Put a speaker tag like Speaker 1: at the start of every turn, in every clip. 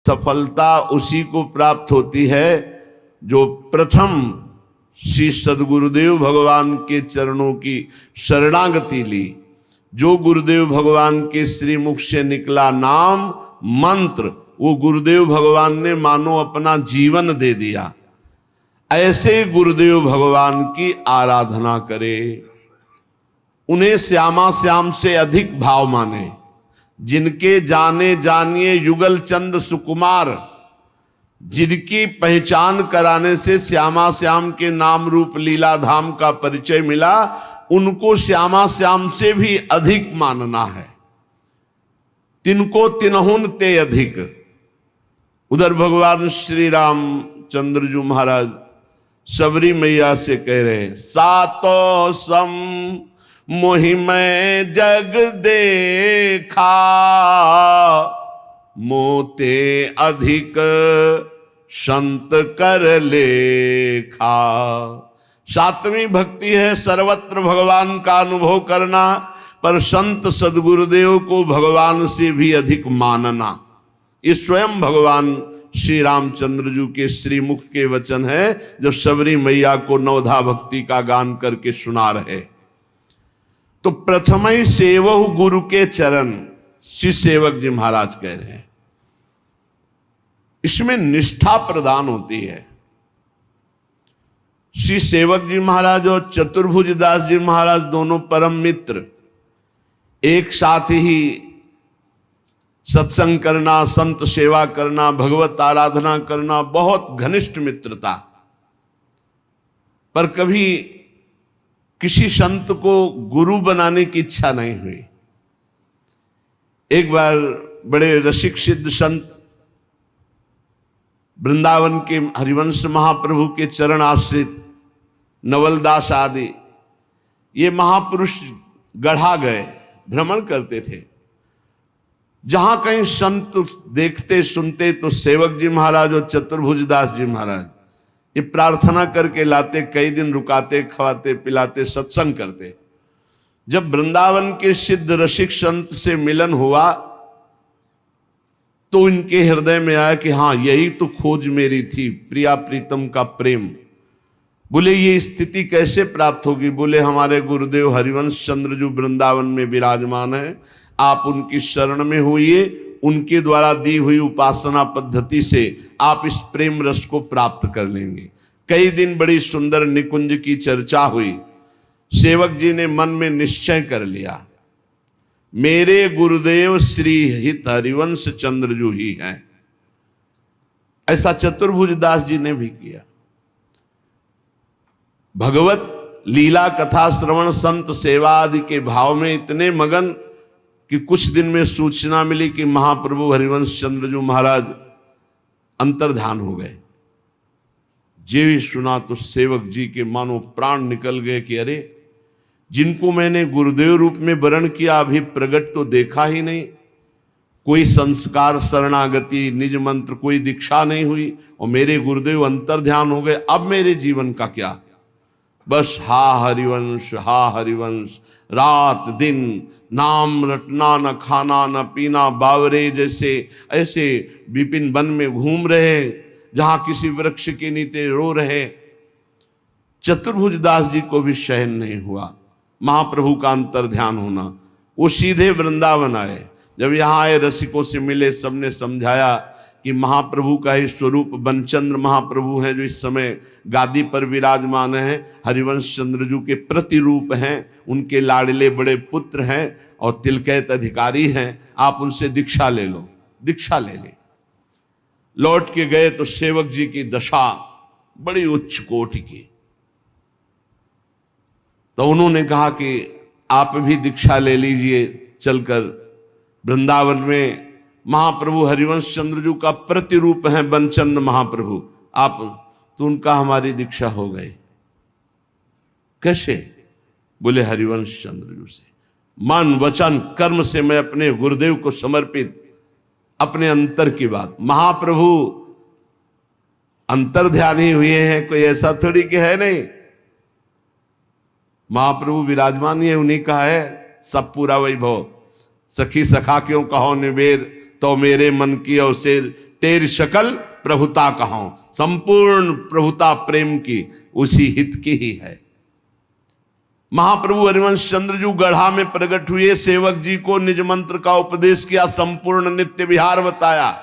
Speaker 1: सफलता उसी को प्राप्त होती है जो प्रथम श्री सद्गुरुदेव भगवान के चरणों की शरणागति ली। जो गुरुदेव भगवान के श्री मुख से निकला नाम मंत्र, वो गुरुदेव भगवान ने मानो अपना जीवन दे दिया। ऐसे गुरुदेव भगवान की आराधना करे, उन्हें श्यामा श्याम से अधिक भाव माने, जिनके जाने जानिए युगल चंद सुकुमार, जिनकी पहचान कराने से श्यामा श्याम के नाम रूप लीला धाम का परिचय मिला, उनको श्यामा श्याम से भी अधिक मानना है। तिनको तिनहुन ते अधिक। उधर भगवान श्री राम चंद्र जी महाराज सबरी मैया से कह रहे, सातो सम मोहि मैं जग देखा, मोते अधिक संत कर लेखा। सातवीं भक्ति है सर्वत्र भगवान का अनुभव करना, पर संत सद्गुरुदेव को भगवान से भी अधिक मानना। ये स्वयं भगवान श्री रामचंद्र जी के श्रीमुख के वचन है, जो सबरी मैया को नवधा भक्ति का गान करके सुना रहे। तो प्रथम ही सेवहु गुरु के चरण, श्री सेवक जी महाराज कह रहे हैं। इसमें निष्ठा प्रदान होती है। श्री सेवक जी महाराज और चतुर्भुज दास जी महाराज दोनों परम मित्र, एक साथ ही सत्संग करना, संत सेवा करना, भगवत आराधना करना, बहुत घनिष्ठ मित्रता। पर कभी किसी संत को गुरु बनाने की इच्छा नहीं हुई। एक बार बड़े रसिक सिद्ध संत वृंदावन के हरिवंश महाप्रभु के चरण आश्रित नवलदास आदि ये महापुरुष गढ़ा गए, भ्रमण करते थे। जहां कहीं संत देखते सुनते तो सेवक जी महाराज और चतुर्भुज दास जी महाराज ये प्रार्थना करके लाते, कई दिन रुकाते, खवाते पिलाते, सत्संग करते। जब वृंदावन के सिद्ध रसिक संत से मिलन हुआ तो इनके हृदय में आया कि हाँ, यही तो खोज मेरी थी, प्रिया प्रीतम का प्रेम। बोले ये स्थिति कैसे प्राप्त होगी? बोले हमारे गुरुदेव हरिवंश चंद्र जी वृंदावन में विराजमान है, आप उनकी शरण में होइए, उनके द्वारा दी हुई उपासना पद्धति से आप इस प्रेम रस को प्राप्त कर लेंगे। कई दिन बड़ी सुंदर निकुंज की चर्चा हुई। सेवक जी ने मन में निश्चय कर लिया, मेरे गुरुदेव श्री हित हरिवंश चंद्र जी ही हैं। ऐसा चतुर्भुज दास जी ने भी किया। भगवत लीला कथा श्रवण संत सेवा आदि के भाव में इतने मगन कि कुछ दिन में सूचना मिली कि महाप्रभु हरिवंश चंद्र जी महाराज अंतर्धान हो गए। जे भी सुना तो सेवक जी के मानो प्राण निकल गए कि अरे, जिनको मैंने गुरुदेव रूप में वरण किया अभी प्रकट तो देखा ही नहीं। कोई संस्कार, शरणागति, निज मंत्र, कोई दीक्षा नहीं हुई और मेरे गुरुदेव अंतर्ध्यान हो गए। अब मेरे जीवन का क्या? बस हा हरिवंश, हा हरिवंश, रात दिन नाम रटना, न खाना न पीना, बावरे जैसे ऐसे विपिन वन में घूम रहे, जहां किसी वृक्ष के नीचे रो रहे। चतुर्भुज दास जी को भी शयन नहीं हुआ महाप्रभु का अंतर्ध्यान होना। वो सीधे वृंदावन आए। जब यहाँ आए रसिकों से मिले, सबने समझाया कि महाप्रभु का ही स्वरूप बनचंद्र महाप्रभु हैं, जो इस समय गादी पर विराजमान हैं, हरिवंश चंद्र जी के प्रतिरूप हैं, उनके लाडले बड़े पुत्र हैं और तिलकैत अधिकारी हैं। आप उनसे दीक्षा ले लो। दीक्षा ले ली। लौट के गए तो सेवक जी की दशा बड़ी उच्च कोटि की। तो उन्होंने कहा कि आप भी दीक्षा ले लीजिए चलकर। वृंदावन में महाप्रभु हरिवंश चंद्र जी का प्रतिरूप है बनचंद महाप्रभु, आप तो उनका हमारी दीक्षा हो गई। कैसे? बोले हरिवंश चंद्र जी से मन वचन कर्म से मैं अपने गुरुदेव को समर्पित, अपने अंतर की बात। महाप्रभु अंतर्ध्यानी हुए हैं, कोई ऐसा थोड़ी कि है नहीं। महाप्रभु विराजमान है, उन्हीं का है सब पूरा वैभव। सखी सखा क्यों कहो निवेद, तो मेरे मन की अवसेर तेरी शकल प्रभुता कहाऊं। संपूर्ण प्रभुता प्रेम की उसी हित की ही है। महाप्रभु हरिवंश चंद्र जी गढ़ा में प्रकट हुए, सेवक जी को निज मंत्र का उपदेश किया, संपूर्ण नित्य विहार बताया,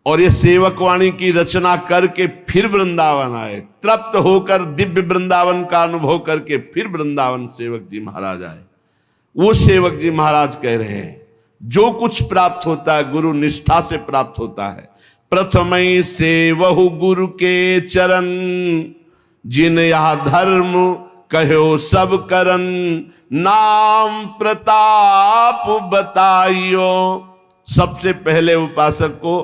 Speaker 1: और ये सेवक वाणी की रचना करके फिर वृंदावन आए। तृप्त होकर दिव्य वृंदावन का अनुभव करके फिर वृंदावन सेवक जी महाराज आए। वो सेवक जी महाराज कह रहे हैं, जो कुछ प्राप्त होता है गुरु निष्ठा से प्राप्त होता है। प्रथमई से वहु गुरु के चरण, जिन यह धर्म कहो सब करन, नाम प्रताप बताइयो। सबसे पहले उपासक को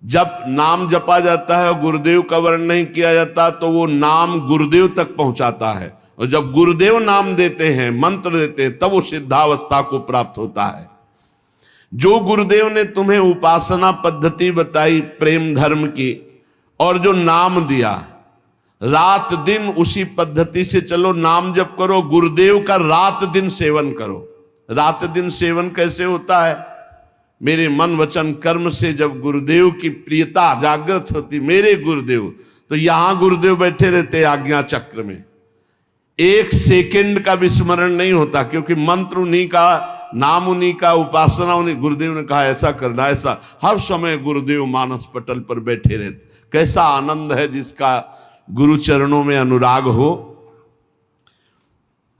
Speaker 1: जब नाम जपा जाता है और गुरुदेव का वर्ण नहीं किया जाता तो वो नाम गुरुदेव तक पहुंचाता है, और जब गुरुदेव नाम देते हैं, मंत्र देते हैं, तब वो सिद्धावस्था को प्राप्त होता है। जो गुरुदेव ने तुम्हें उपासना पद्धति बताई प्रेम धर्म की, और जो नाम दिया, रात दिन उसी पद्धति से चलो, नाम जप करो, गुरुदेव का रात दिन सेवन करो। रात दिन सेवन कैसे होता है? मेरे मन वचन कर्म से जब गुरुदेव की प्रियता जागृत होती, मेरे गुरुदेव, तो यहां गुरुदेव बैठे रहते आज्ञा चक्र में, एक सेकंड का विस्मरण नहीं होता, क्योंकि मंत्र उन्हीं का, नाम उन्हीं का, उपासना उन्हीं। गुरुदेव ने कहा ऐसा करना, ऐसा, हर समय गुरुदेव मानस पटल पर बैठे रहते। कैसा आनंद है जिसका गुरु चरणों में अनुराग हो।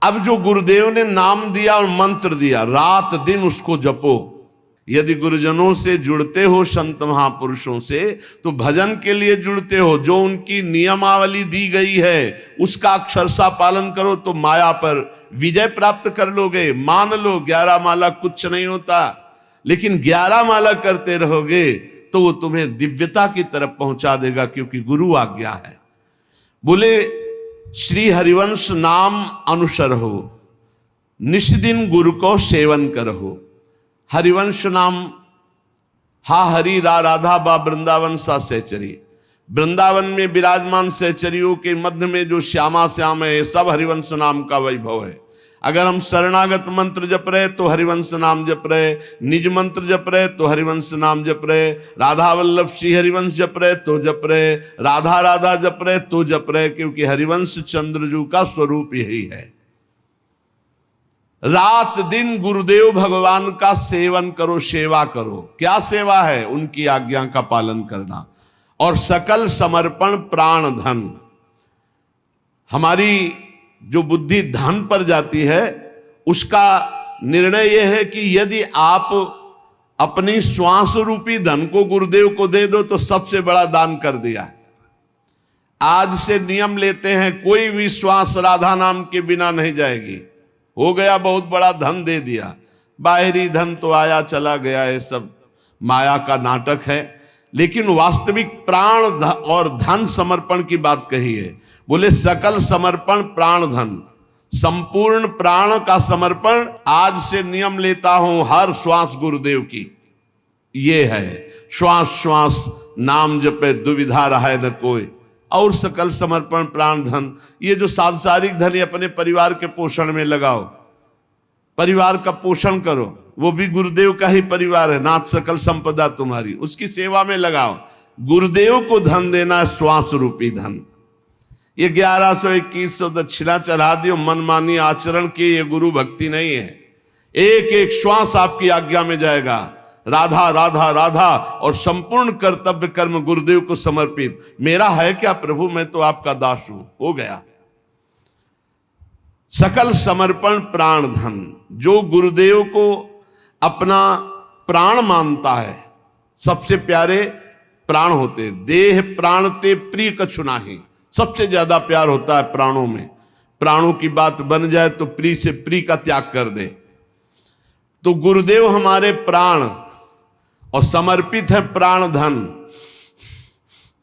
Speaker 1: अब जो गुरुदेव ने नाम दिया और मंत्र दिया, रात दिन उसको जपो। यदि गुरुजनों से जुड़ते हो, संत महापुरुषों से, तो भजन के लिए जुड़ते हो, जो उनकी नियमावली दी गई है उसका अक्षरशः पालन करो तो माया पर विजय प्राप्त कर लोगे। मान लो 11 माला कुछ नहीं होता, लेकिन 11 माला करते रहोगे तो वो तुम्हें दिव्यता की तरफ पहुंचा देगा, क्योंकि गुरु आज्ञा है। बोले श्री हरिवंश नाम अनुसर हो, निश दिन गुरु को सेवन करहो। हरिवंश नाम हा हरि रा राधा बा वृंदावन सा सहचरी। वृंदावन में विराजमान सहचरियों के मध्य में जो श्यामा श्याम है, सब हरिवंश नाम का वैभव है। अगर हम शरणागत मंत्र जप रहे तो हरिवंश नाम जप रहे, निज मंत्र जप रहे तो हरिवंश नाम जप रहे, राधा वल्लभ श्री हरिवंश जप रहे तो जप रहे, राधा राधा जप रहे तो जप रहे, क्योंकि हरिवंश चंद्रजू का स्वरूप यही है। रात दिन गुरुदेव भगवान का सेवन करो, सेवा करो। क्या सेवा है? उनकी आज्ञा का पालन करना, और सकल समर्पण प्राण धन। हमारी जो बुद्धि धन पर जाती है, उसका निर्णय यह है कि यदि आप अपनी श्वास रूपी धन को गुरुदेव को दे दो तो सबसे बड़ा दान कर दिया। आज से नियम लेते हैं, कोई भी श्वास राधा नाम के बिना नहीं जाएगी। हो गया, बहुत बड़ा धन दे दिया, बाहरी धन तो आया चला गया, ये सब माया का नाटक है। लेकिन वास्तविक प्राण और धन समर्पण की बात कही है। बोले सकल समर्पण प्राण धन, संपूर्ण प्राण का समर्पण। आज से नियम लेता हूं हर श्वास गुरुदेव की। ये है श्वास श्वास नाम जपे दुविधा रहे न कोई, और सकल समर्पण प्राण धन। ये जो सांसारिक धन अपने परिवार के पोषण में लगाओ, परिवार का पोषण करो, वो भी गुरुदेव का ही परिवार है। नाथ सकल संपदा तुम्हारी, उसकी सेवा में लगाओ। गुरुदेव को धन देना है, श्वास रूपी धन। ये 1100-2100 दक्षिणा चढ़ा दियो, मनमानी आचरण की, ये गुरु भक्ति नहीं है। एक एक श्वास आपकी आज्ञा में जाएगा, राधा राधा राधा, और संपूर्ण कर्तव्य कर्म गुरुदेव को समर्पित। मेरा है क्या प्रभु, मैं तो आपका दास हूं, हो गया। सकल समर्पण प्राण धन। जो गुरुदेव को अपना प्राण मानता है, सबसे प्यारे प्राण होते, देह प्राण ते प्रिय कछु नाही। सबसे ज्यादा प्यार होता है प्राणों में। प्राणों की बात बन जाए तो प्रिय से प्रिय का त्याग कर दे। तो गुरुदेव हमारे प्राण, और समर्पित है प्राण धन।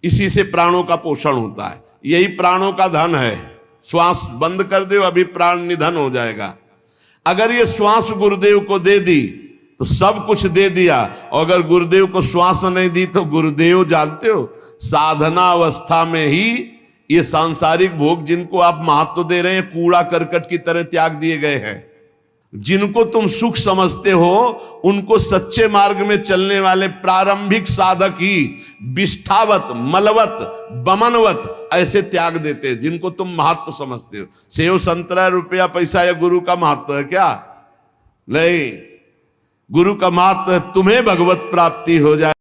Speaker 1: इसी से प्राणों का पोषण होता है, यही प्राणों का धन है। श्वास बंद कर दो, अभी प्राण निधन हो जाएगा। अगर ये श्वास गुरुदेव को दे दी तो सब कुछ दे दिया, और अगर गुरुदेव को श्वास नहीं दी तो गुरुदेव, जानते हो, साधना अवस्था में ही ये सांसारिक भोग जिनको आप महत्व दे रहे हैं, कूड़ा करकट की तरह त्याग दिए गए हैं। जिनको तुम सुख समझते हो उनको सच्चे मार्ग में चलने वाले प्रारंभिक साधक ही विष्ठावत, मलवत, बमनवत ऐसे त्याग देते हैं। जिनको तुम महत्व समझते हो, सेव संतरा रुपया पैसा या गुरु का महत्व है क्या? नहीं, गुरु का महत्व है तुम्हें भगवत प्राप्ति हो जाए।